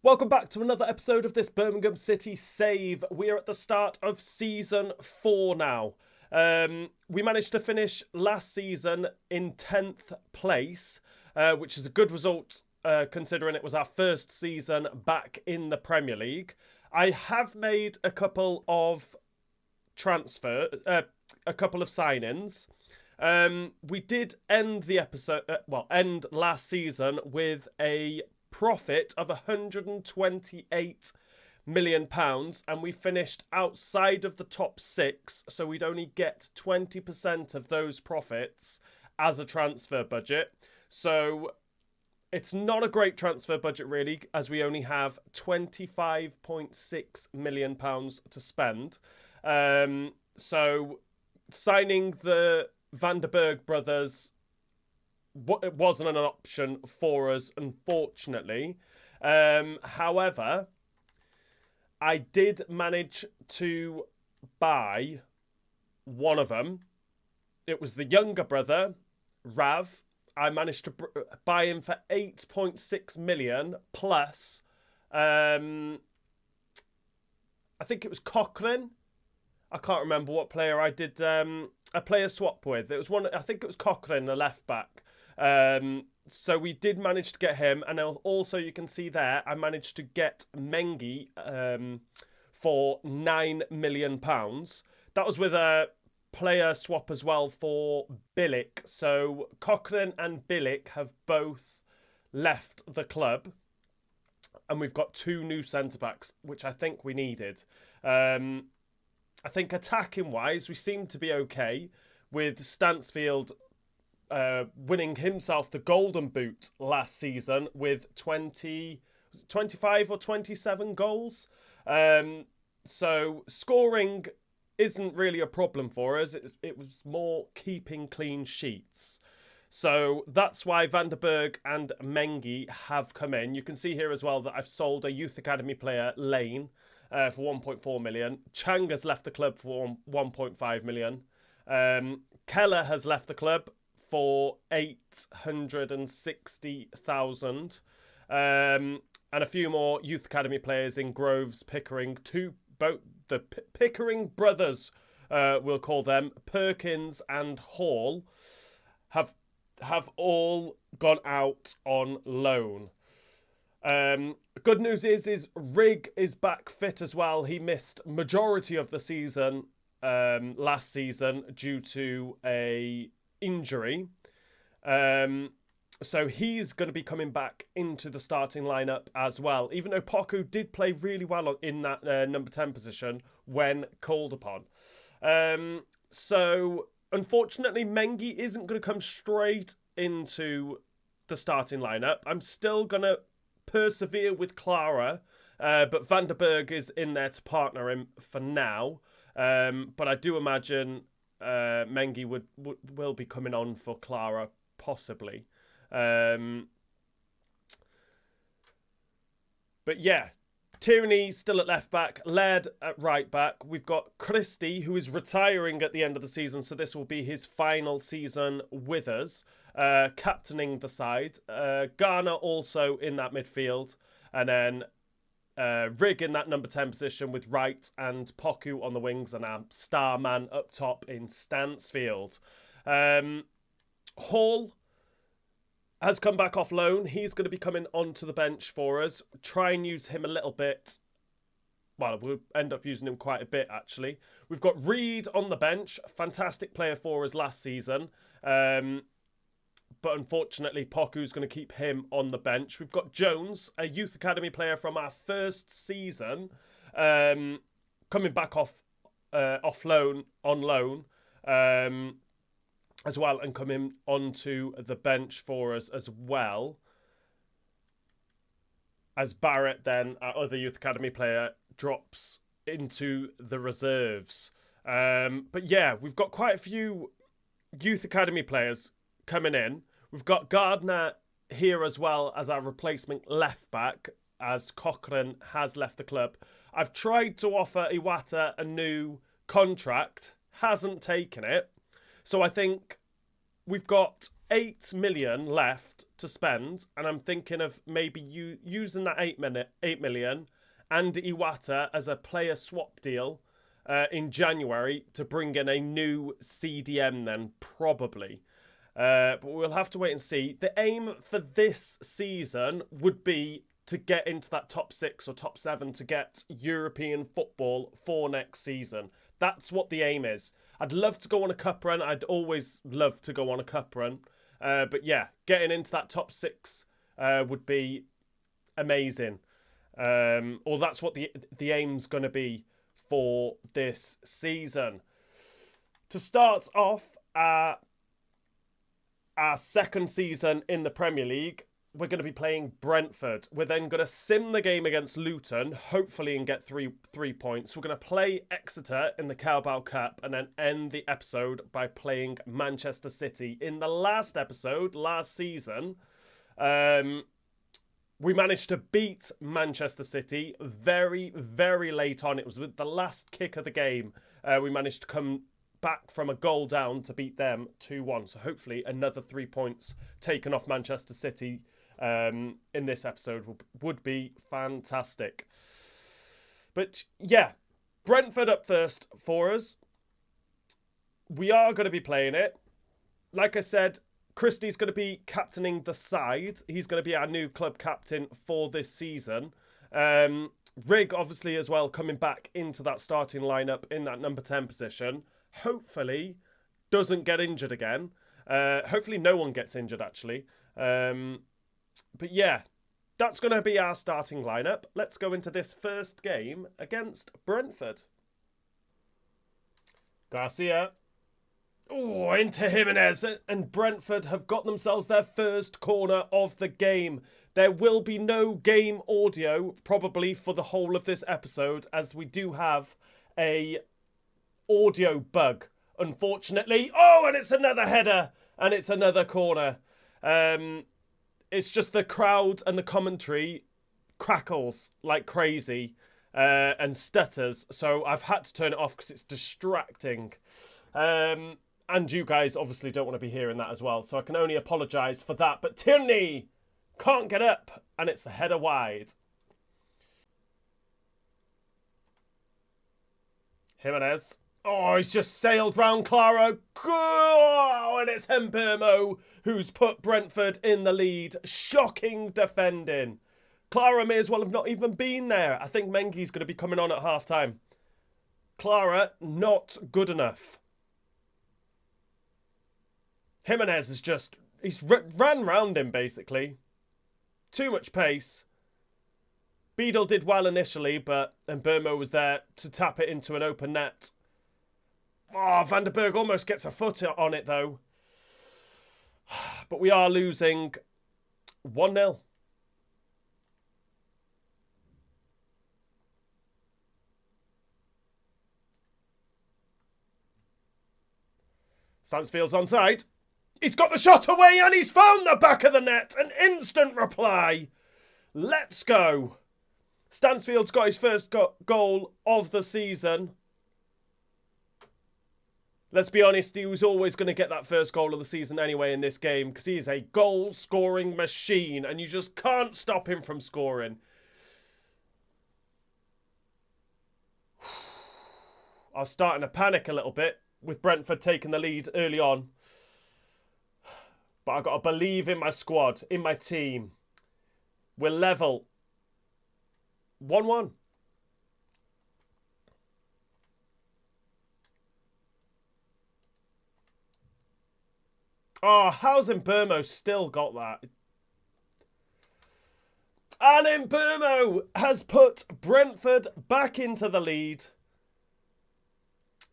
Welcome back to another episode of this Birmingham City Save. We are at the start of Season 4 now. We managed to finish last season in 10th place, which is a good result considering it was our first season back in the Premier League. I have made a couple of signings. We did end the episode, end last season with a profit of £128 million, and we finished outside of the top six, so we'd only get 20% of those profits as a transfer budget. So it's not a great transfer budget really, as we only have £25.6 million to spend. So signing the Van der Berg brothers it wasn't an option for us, unfortunately. However, I did manage to buy one of them. It was the younger brother, Rav. I managed to buy him for 8.6 million plus, I think it was Cochrane. I can't remember what player I did a player swap with. It was one. I think it was Cochrane, the left back. So we did manage to get him, and also you can see there I managed to get Mengi for £9 million. That was with a player swap as well for Bilic. So Cochrane and Bilic have both left the club, and we've got two new centre backs, which I think we needed. I think attacking wise, we seem to be okay, with Stansfield winning himself the Golden Boot last season with 25 or 27 goals. So scoring isn't really a problem for us. It was more keeping clean sheets. So that's why Van der Berg and Mengi have come in. You can see here as well that I've sold a youth academy player, Lane, for 1.4 million. Chang has left the club for 1.5 million. Keller has left the club for 860,000. And a few more youth academy players in Groves, Pickering, the Pickering brothers, we'll call them, Perkins and Hall, have all gone out on loan. Good news is Rigg is back fit as well. He missed majority of the season last season due to a injury. So he's going to be coming back into the starting lineup as well, even though Poku did play really well in that number 10 position when called upon. So unfortunately, Mengi isn't going to come straight into the starting lineup. I'm still going to persevere with Clara, but Van der Berg is in there to partner him for now. But I do imagine Mengi will be coming on for Clara, possibly. But yeah, Tierney still at left back, Laird at right back. We've got Christie, who is retiring at the end of the season, so this will be his final season with us, captaining the side. Garner also in that midfield, and then Rigg in that number 10 position with Wright and Poku on the wings, and our star man up top in Stansfield. Hall has come back off loan. He's going to be coming onto the bench for us. Try and use him a little bit. Well, we'll end up using him quite a bit, actually. We've got Reed on the bench. Fantastic player for us last season. But unfortunately, Poku's going to keep him on the bench. We've got Jones, a youth academy player from our first season, coming back on loan, as well, and coming onto the bench for us as well. As Barrett, then, our other youth academy player, drops into the reserves. But yeah, we've got quite a few youth academy players coming in. We've got Gardner here as well as our replacement left back, as Cochrane has left the club. I've tried to offer Iwata a new contract, hasn't taken it. So I think we've got 8 million left to spend, and I'm thinking of maybe using that 8 million and Iwata as a player swap deal in January to bring in a new CDM then, probably. But we'll have to wait and see. The aim for this season would be to get into that top 6 or top 7 to get European football for next season. That's what the aim is. I'd love to go on a cup run. I'd always love to go on a cup run. But yeah, getting into that top 6 would be amazing. Or that's what the aim's going to be for this season. To start off our second season in the Premier League, we're going to be playing Brentford. We're then going to sim the game against Luton, hopefully, and get three points. We're going to play Exeter in the Carabao Cup and then end the episode by playing Manchester City. In the last episode, last season, we managed to beat Manchester City very, very late on. It was with the last kick of the game. We managed to come back from a goal down to beat them 2-1. So hopefully another 3 points taken off Manchester City in this episode would be fantastic. But yeah, Brentford up first for us. We are going to be playing it. Like I said, Christie's going to be captaining the side. He's going to be our new club captain for this season. Rigg, obviously, as well, coming back into that starting lineup in that number 10 position. Hopefully, doesn't get injured again. Hopefully, no one gets injured, actually. But yeah, that's going to be our starting lineup. Let's go into this first game against Brentford. Garcia. Oh, into Jimenez. And Brentford have got themselves their first corner of the game. There will be no game audio, probably, for the whole of this episode, as we do have a audio bug, unfortunately. Oh, and it's another header. And it's another corner. It's just the crowd and the commentary crackles like crazy and stutters. So I've had to turn it off because it's distracting. And you guys obviously don't want to be hearing that as well. So I can only apologise for that. But Tierney can't get up. And it's the header wide. Jimenez. Oh, he's just sailed round Clara. Oh, and it's Hembermo who's put Brentford in the lead. Shocking defending. Clara may as well have not even been there. I think Mengi's going to be coming on at half-time. Clara, not good enough. Jimenez is just... He's ran round him, basically. Too much pace. Beadle did well initially, but Hembermo was there to tap it into an open net. Oh, Van der Berg almost gets a foot on it, though. But we are losing 1-0. Stansfield's onside. He's got the shot away and he's found the back of the net. An instant reply. Let's go. Stansfield's got his first goal of the season. Let's be honest, he was always going to get that first goal of the season anyway in this game because he is a goal-scoring machine and you just can't stop him from scoring. I was starting to panic a little bit with Brentford taking the lead early on. But I've got to believe in my squad, in my team. We're level. 1-1. Oh, how's Hembermo still got that? And Hembermo has put Brentford back into the lead.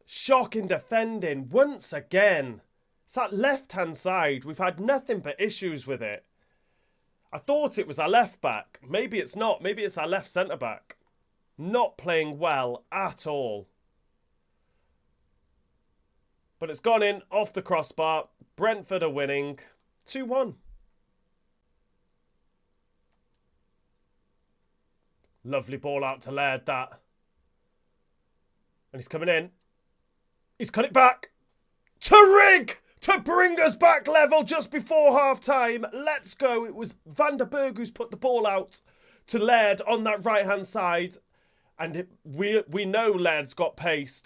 Shocking defending once again. It's that left-hand side. We've had nothing but issues with it. I thought it was our left-back. Maybe it's not. Maybe it's our left centre-back. Not playing well at all. But it's gone in off the crossbar. Brentford are winning 2-1. Lovely ball out to Laird, that. And he's coming in. He's cut it back. To Rigg! to bring us back level just before half-time. Let's go. It was Van der Berg who's put the ball out to Laird on that right-hand side. And we know Laird's got pace.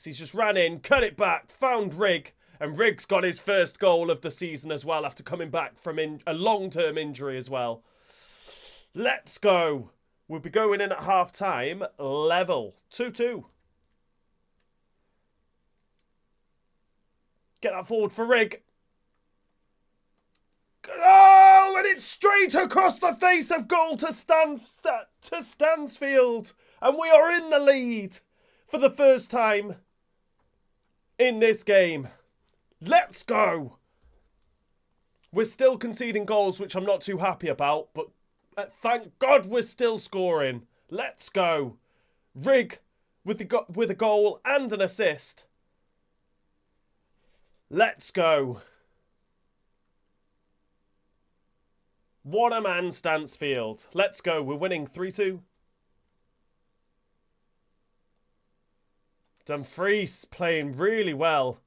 He's just ran in, cut it back, found Rigg. And Rigg's got his first goal of the season as well after coming back from a long-term injury as well. Let's go. We'll be going in at half-time. Level. 2-2. Get that forward for Rigg. Oh, and it's straight across the face of goal to Stansfield. And we are in the lead for the first time in this game. Let's go. We're still conceding goals, which I'm not too happy about, but thank God we're still scoring. Let's go. Rigg with a goal and an assist. Let's go. What a man, Stansfield. Let's go. We're winning 3-2. Dumfries playing really well.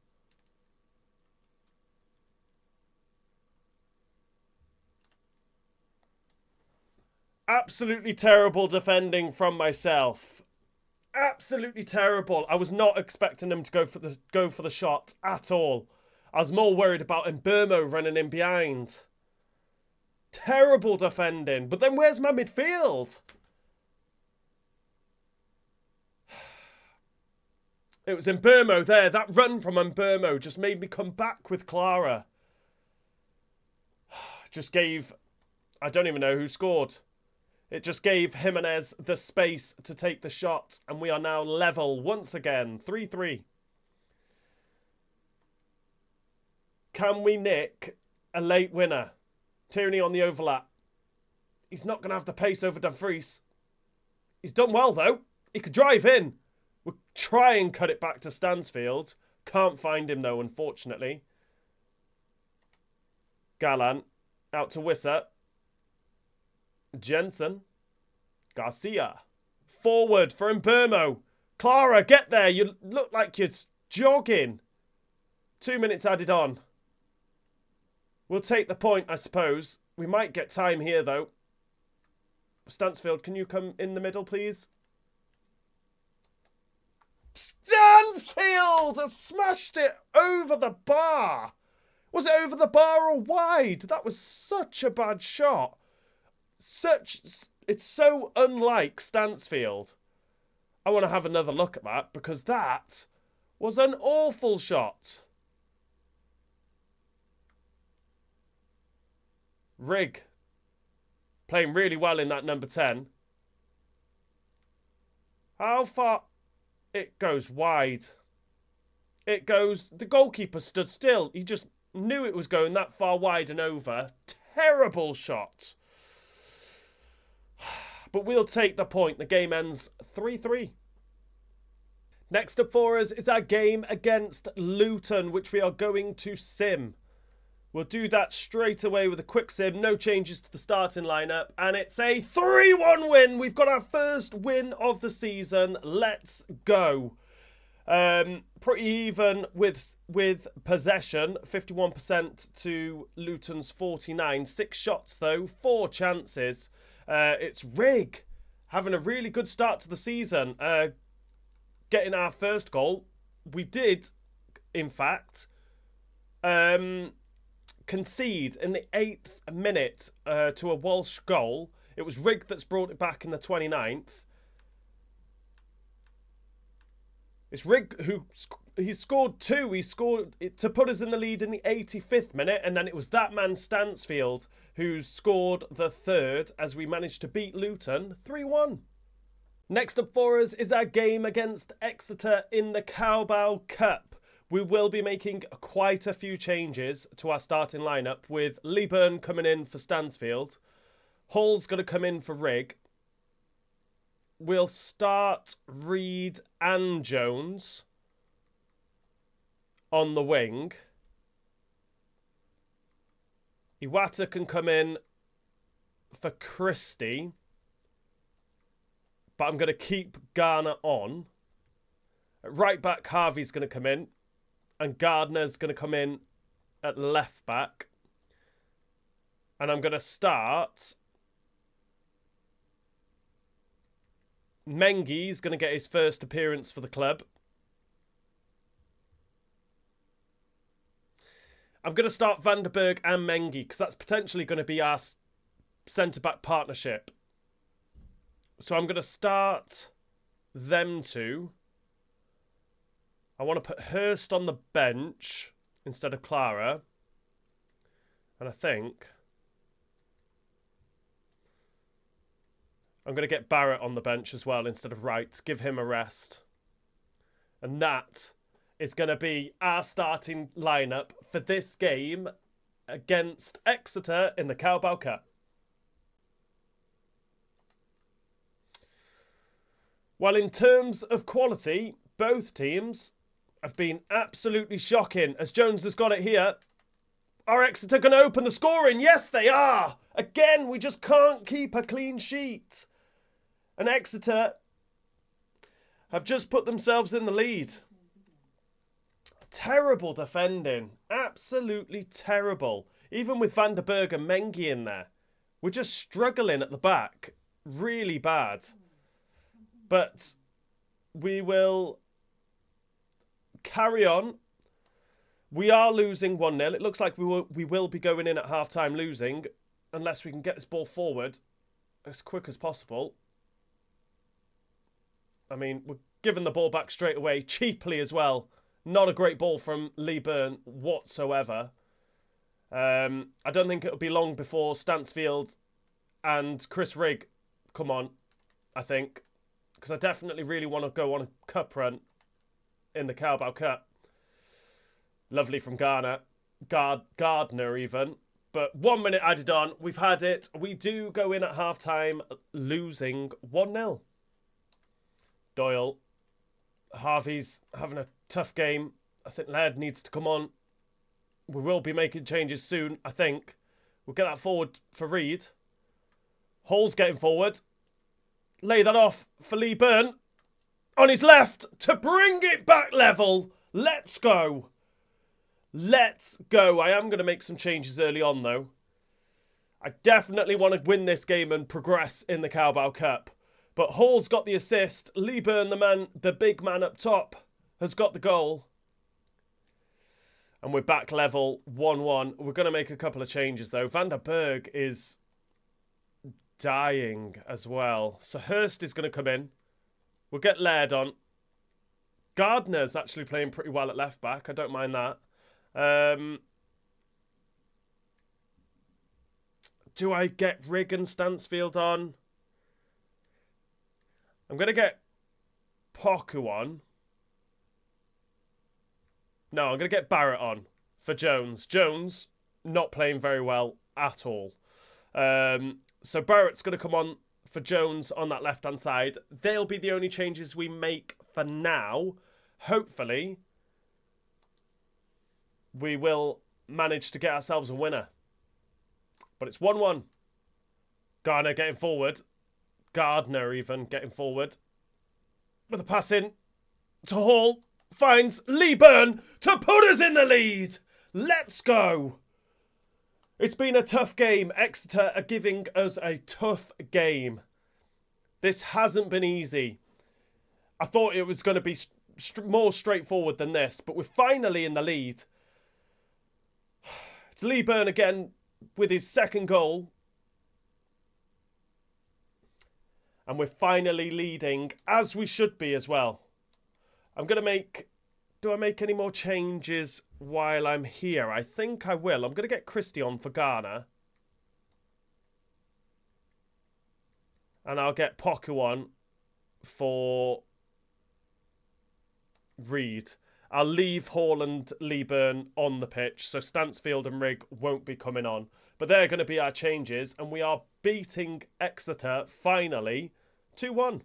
Absolutely terrible defending from myself. Absolutely terrible. I was not expecting him to go for the shot at all. I was more worried about Mbermo running in behind. Terrible defending. But then where's my midfield? It was Mbermo there. That run from Mbermo just made me come back with Clara. Just gave... I don't even know who scored. It just gave Jimenez the space to take the shot. And we are now level once again. 3-3. Can we nick a late winner? Tierney on the overlap. He's not going to have the pace over Dumfries. He's done well, though. He could drive in. We'll try and cut it back to Stansfield. Can't find him, though, unfortunately. Gallant. Out to Wisser. Jensen. Garcia. Forward for Mbermo. Clara, get there. You look like you're jogging. 2 minutes added on. We'll take the point, I suppose. We might get time here, though. Stansfield, can you come in the middle, please? Stansfield has smashed it over the bar. Was it over the bar or wide? That was such a bad shot. It's so unlike Stansfield. I want to have another look at that because that was an awful shot. Rigg playing really well in that number 10. How far? It goes wide. It goes... The goalkeeper stood still. He just knew it was going that far wide and over. Terrible shot. But we'll take the point. The game ends 3-3. Next up for us is our game against Luton, which we are going to sim. We'll do that straight away with a quick sim. No changes to the starting lineup. And it's a 3-1 win. We've got our first win of the season. Let's go. Pretty even with possession. 51% to Luton's 49. 6 shots, though. 4 chances. It's Rigg having a really good start to the season. Getting our first goal. We did, in fact... concede in the 8th minute to a Walsh goal. It was Rigg that's brought it back in the 29th. It's Rigg who he scored 2. He scored it to put us in the lead in the 85th minute, and then it was that man Stansfield who scored the 3rd as we managed to beat Luton 3-1. Next up for us is our game against Exeter in the Carabao Cup. We will be making quite a few changes to our starting lineup, with Leeburn coming in for Stansfield. Hall's going to come in for Rigg. We'll start Reed and Jones on the wing. Iwata can come in for Christie. But I'm going to keep Garner on. At right back, Harvey's going to come in. And Gardner's going to come in at left back. And I'm going to start... Mengi's going to get his first appearance for the club. I'm going to start Van der Berg and Mengi because that's potentially going to be our centre-back partnership. So I'm going to start them two. I want to put Hurst on the bench instead of Clara. And I think I'm going to get Barrett on the bench as well instead of Wright. Give him a rest. And that is going to be our starting lineup for this game against Exeter in the Carabao Cup. Well, in terms of quality, both teams have been absolutely shocking. As Jones has got it here. Are Exeter going to open the scoring? Yes, they are. Again, we just can't keep a clean sheet. And Exeter have just put themselves in the lead. Terrible defending. Absolutely terrible. Even with Van der Berg and Mengi in there. We're just struggling at the back. Really bad. But we will carry on. We are losing 1-0. It looks like we will be going in at half-time losing. Unless we can get this ball forward as quick as possible. I mean, we're giving the ball back straight away. Cheaply as well. Not a great ball from Lee Byrne whatsoever. I don't think it'll be long before Stansfield and Chris Rigg come on, I think. Because I definitely really want to go on a cup run in the Carabao Cup. Lovely from Gardner even. But 1 minute added on. We've had it. We do go in at half-time losing 1-0. Doyle. Harvey's having a tough game. I think Laird needs to come on. We will be making changes soon, I think. We'll get that forward for Reed. Hall's getting forward. Lay that off for Lee Byrne. On his left to bring it back level. Let's go. Let's go. I am going to make some changes early on, though. I definitely want to win this game and progress in the Carabao Cup. But Hall's got the assist. Lee Byrne, the big man up top, has got the goal. And we're back level 1-1. We're going to make a couple of changes, though. Van der Berg is dying as well. So Hurst is going to come in. We'll get Laird on. Gardner's actually playing pretty well at left back. I don't mind that. Do I get Rigg and Stansfield on? I'm going to get Poku on. No, I'm going to get Barrett on for Jones. Jones not playing very well at all. So Barrett's going to come on for Jones on that left-hand side. They'll be the only changes we make for now. Hopefully, we will manage to get ourselves a winner. But it's 1-1. Gardner getting forward. Gardner even getting forward. With a pass in to Hall. Finds Lee Byrne to put us in the lead. Let's go. It's been a tough game. Exeter are giving us a tough game. This hasn't been easy. I thought it was going to be more straightforward than this, but we're finally in the lead. It's Lee Byrne again with his second goal. And we're finally leading, as we should be as well. I'm going to make... Do I make any more changes while I'm here? I think I will. I'm going to get Christie on for Ghana. And I'll get Poku on for Reed. I'll leave Hall and Lee Byrne on the pitch, so Stansfield and Rigg won't be coming on. But they're going to be our changes, and we are beating Exeter, finally, 2-1.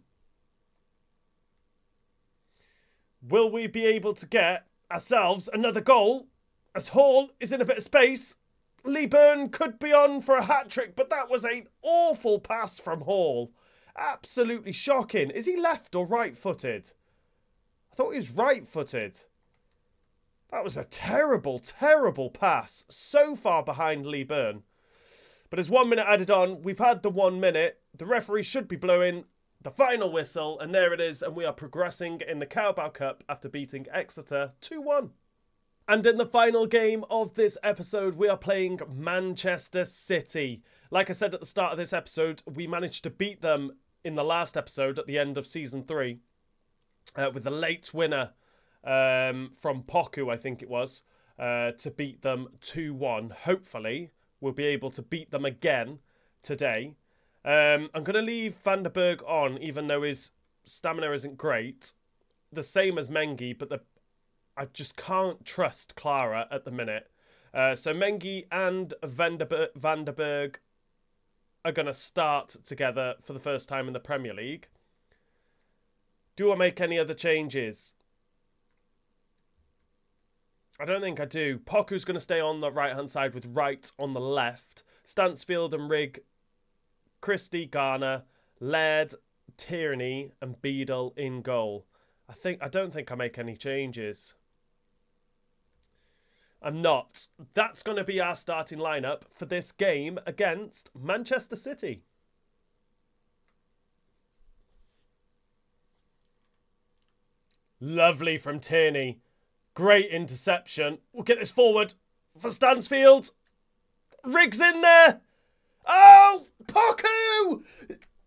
Will we be able to get ourselves another goal? As Hall is in a bit of space. Lee Byrne could be on for a hat-trick, but that was an awful pass from Hall. Absolutely shocking. Is he left or right-footed? I thought he was right-footed. That was a terrible, terrible pass. So far behind Lee Byrne. But as 1 minute added on, we've had the 1 minute. The referee should be blowing the final whistle. And there it is. And we are progressing in the Carabao Cup after beating Exeter 2-1. And in the final game of this episode, we are playing Manchester City. Like I said at the start of this episode, we managed to beat them in the last episode at the end of Season 3 with a late winner from Poku, I think it was, to beat them 2-1. Hopefully, we'll be able to beat them again today. I'm going to leave Van der Berg on, even though his stamina isn't great. The same as Mengi, but I just can't trust Clara at the minute. So Mengi and Van der Berg are going to start together for the first time in the Premier League. Do I make any other changes? I don't think I do. Poku's going to stay on the right-hand side with Wright on the left. Stansfield and Rigg, Christie, Garner, Laird, Tierney and Beadle in goal. I don't think I make any changes. I'm not. That's going to be our starting lineup for this game against Manchester City. Lovely from Tierney. Great interception. We'll get this forward for Stansfield. Rigg's in there. Oh, Poku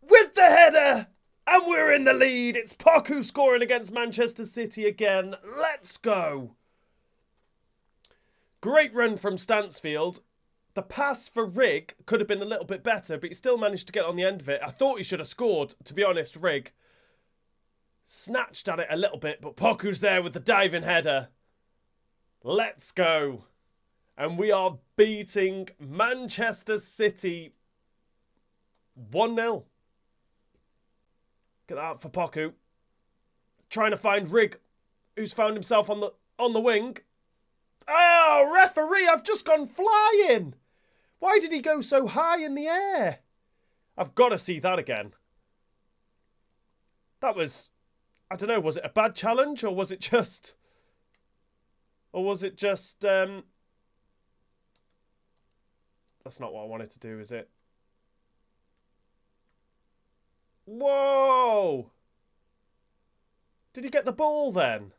with the header. And we're in the lead. It's Poku scoring against Manchester City again. Let's go. Great run from Stansfield. The pass for Rigg could have been a little bit better, but he still managed to get on the end of it. I thought he should have scored, to be honest, Rigg. Snatched at it a little bit, but Poku's there with the diving header. Let's go. And we are beating Manchester City 1-0. Get that out for Poku. Trying to find Rigg, who's found himself on the wing. Oh, referee, I've just gone flying. Why did he go so high in the air? I've got to see that again. That was, I don't know, was it a bad challenge or was it just... That's not what I wanted to do, is it? Whoa! Did he get the ball then?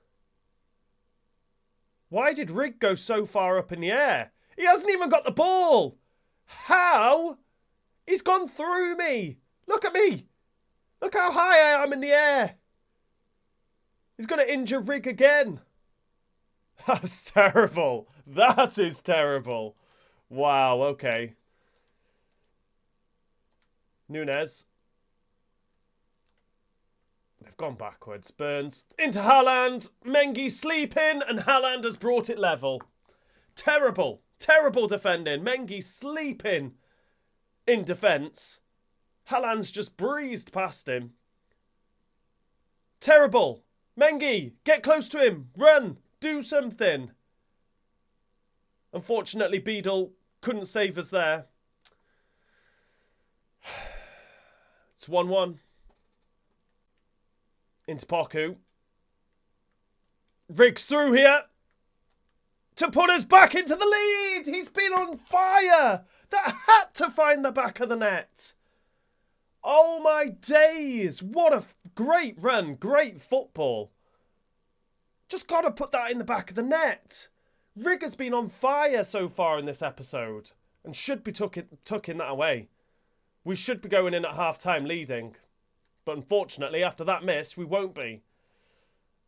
Why did Rigg go so far up in the air? He hasn't even got the ball! How? He's gone through me! Look at me! Look how high I am in the air! He's going to injure Rigg again! That's terrible! That is terrible! Wow, okay. Nunes. They've gone backwards. Burns into Haaland. Mengi sleeping and Haaland has brought it level. Terrible. Terrible defending. Mengi sleeping in defence. Haaland's just breezed past him. Terrible. Mengi, get close to him. Run. Do something. Unfortunately, Beadle couldn't save us there. It's 1-1. Into Poku. Rigg's through here to put us back into the lead. He's been on fire. That had to find the back of the net. Oh my days. What a great run. Great football. Just got to put that in the back of the net. Rigg has been on fire so far in this episode and should be tucking that away. We should be going in at half-time leading. But unfortunately, after that miss, we won't be.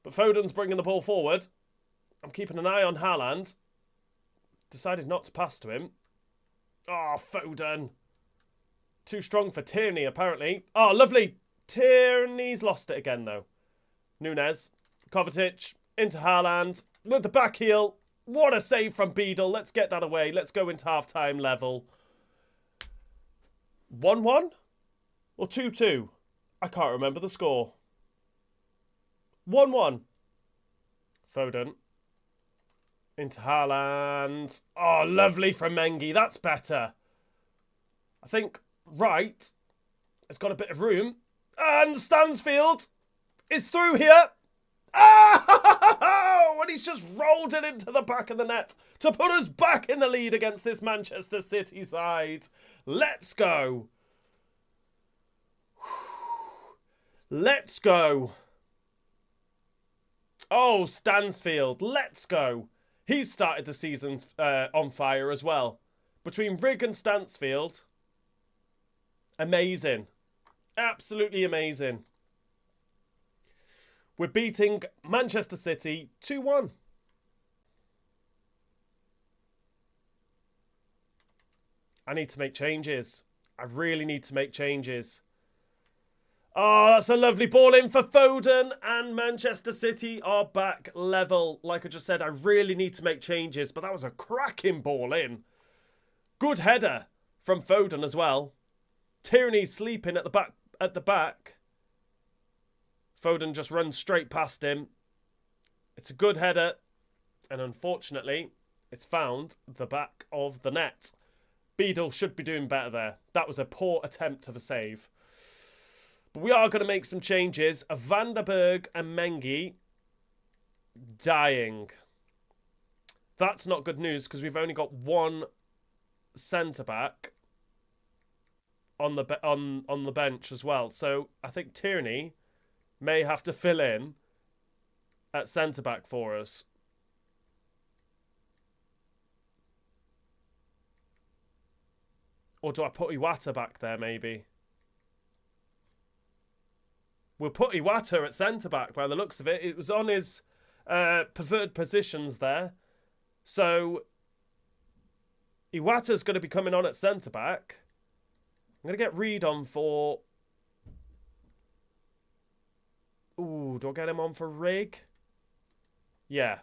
But Foden's bringing the ball forward. I'm keeping an eye on Haaland. Decided not to pass to him. Oh, Foden. Too strong for Tierney, apparently. Oh, lovely. Tierney's lost it again, though. Nunes. Kovacic. Into Haaland. With the back heel. What a save from Beadle. Let's get that away. Let's go into half-time level. 1-1? Or 2-2? I can't remember the score. 1-1. Foden. Into Haaland. Oh, lovely from Mengi. That's better. I think Wright has got a bit of room. And Stansfield is through here. Oh, and he's just rolled it into the back of the net to put us back in the lead against this Manchester City side. Let's go. Let's go. Oh, Stansfield, let's go. He's started the season on fire as well. Between Rigg and Stansfield, amazing. Absolutely amazing. We're beating Manchester City 2-1. I need to make changes. I really need to make changes. Oh, that's a lovely ball in for Foden, and Manchester City are back level. Like I just said, I really need to make changes, but that was a cracking ball in. Good header from Foden as well. Tierney's sleeping at the back. Foden just runs straight past him. It's a good header, and unfortunately, it's found the back of the net. Beadle should be doing better there. That was a poor attempt of a save. But we are going to make some changes. Van der Berg and Mengi dying. That's not good news because we've only got one centre-back on the bench as well. So I think Tierney may have to fill in at centre-back for us. Or do I put Iwata back there maybe? We'll put Iwata at centre-back by the looks of it. It was on his preferred positions there. So Iwata's going to be coming on at centre-back. I'm going to get Reed on for... Ooh, do I get him on for Rigg? Yeah.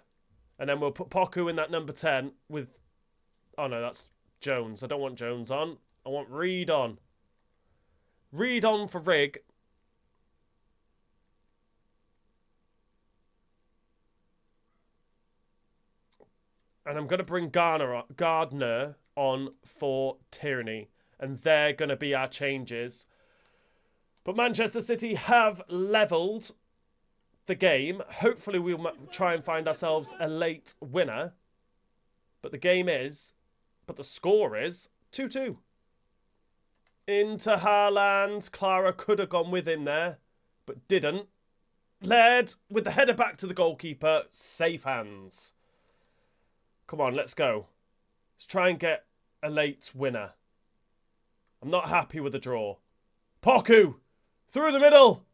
And then we'll put Poku in that number 10 with... Oh no, that's Jones. I don't want Jones on. I want Reed on. Reed on for Rigg. And I'm going to bring Gardner on for Tierney. And they're going to be our changes. But Manchester City have levelled the game. Hopefully we'll try and find ourselves a late winner. But the score is 2-2. Into Haaland. Clara could have gone with him there, but didn't. Laird with the header back to the goalkeeper. Safe hands. Come on, let's go. Let's try and get a late winner. I'm not happy with the draw. Poku! Through the middle!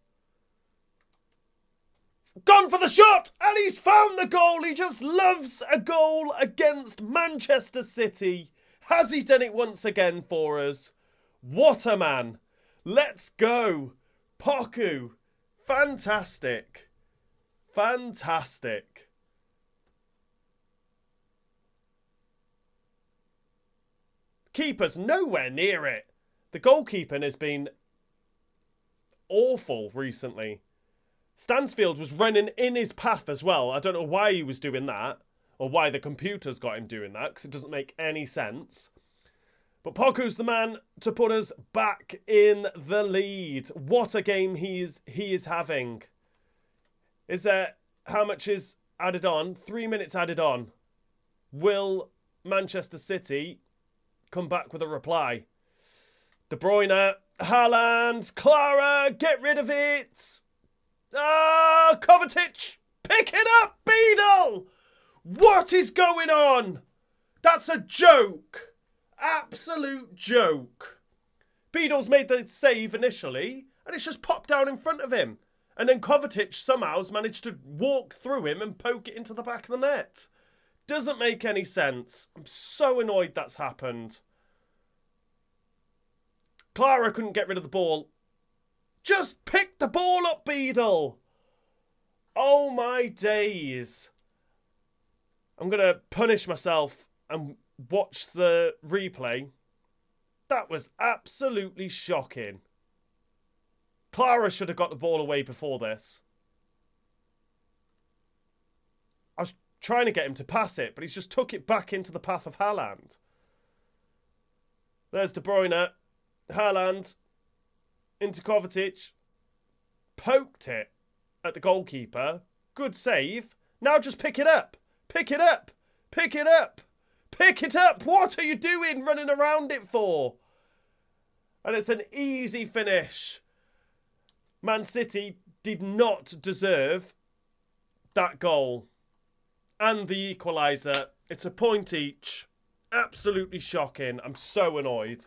Gone for the shot! And he's found the goal! He just loves a goal against Manchester City. Has he done it once again for us? What a man. Let's go. Poku. Fantastic. Fantastic. Keeper's nowhere near it. The goalkeeping has been awful recently. Stansfield was running in his path as well. I don't know why he was doing that, or why the computer's got him doing that, because it doesn't make any sense. But Poku's the man to put us back in the lead. What a game he is having. Is there... How much is added on? 3 minutes added on. Will Manchester City come back with a reply? De Bruyne, Haaland, Clara, get rid of it. Kovacic, pick it up, Beadle. What is going on? That's a joke. Absolute joke. Beadle's made the save initially, and it's just popped down in front of him. And then Kovacic somehow's managed to walk through him and poke it into the back of the net. Doesn't make any sense. I'm so annoyed that's happened. Clara couldn't get rid of the ball. Just pick the ball up, Beadle. Oh my days. I'm going to punish myself and watch the replay. That was absolutely shocking. Clara should have got the ball away before this. I was trying to get him to pass it, but he's just took it back into the path of Haaland. There's De Bruyne. Haaland. Into Kovacic. Poked it at the goalkeeper. Good save. Now just pick it up. Pick it up. Pick it up. Pick it up. What are you doing running around it for? And it's an easy finish. Man City did not deserve that goal. And the equaliser. It's a point each. Absolutely shocking. I'm so annoyed.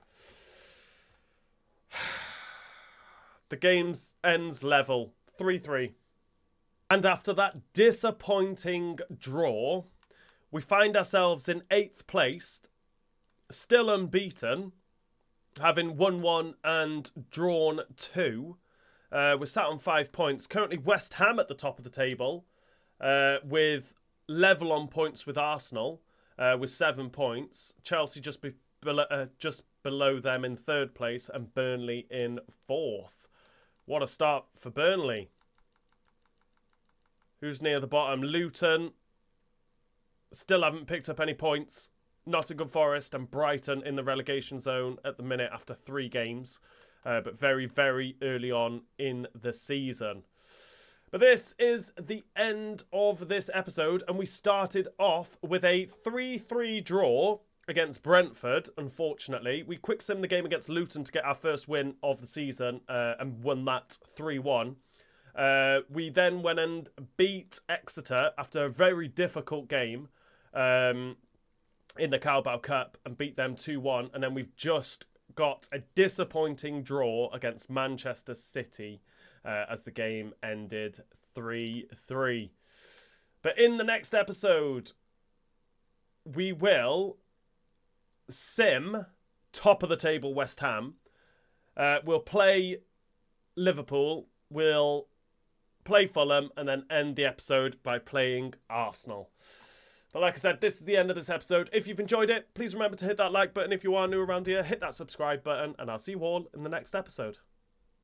The game ends level. 3-3. And after that disappointing draw, we find ourselves in 8th place, still unbeaten, having won 1 and drawn 2. We're sat on 5 points. Currently West Ham at the top of the table, with level on points with Arsenal, with 7 points. Chelsea just below them in 3rd place, and Burnley in 4th. What a start for Burnley. Who's near the bottom? Luton. Still haven't picked up any points. Nottingham Forest and Brighton in the relegation zone at the minute after 3 games. But very, very early on in the season. But this is the end of this episode. And we started off with a 3-3 draw against Brentford, unfortunately. We quick sim the game against Luton to get our first win of the season and won that 3-1. We then went and beat Exeter after a very difficult game in the Carabao Cup and beat them 2-1. And then we've just got a disappointing draw against Manchester City as the game ended 3-3. But in the next episode, we will sim top of the table West Ham. We'll play Liverpool. We'll play Fulham and then end the episode by playing Arsenal. But like I said, this is the end of this episode. If you've enjoyed it, please remember to hit that like button. If you are new around here, hit that subscribe button, and I'll see you all in the next episode.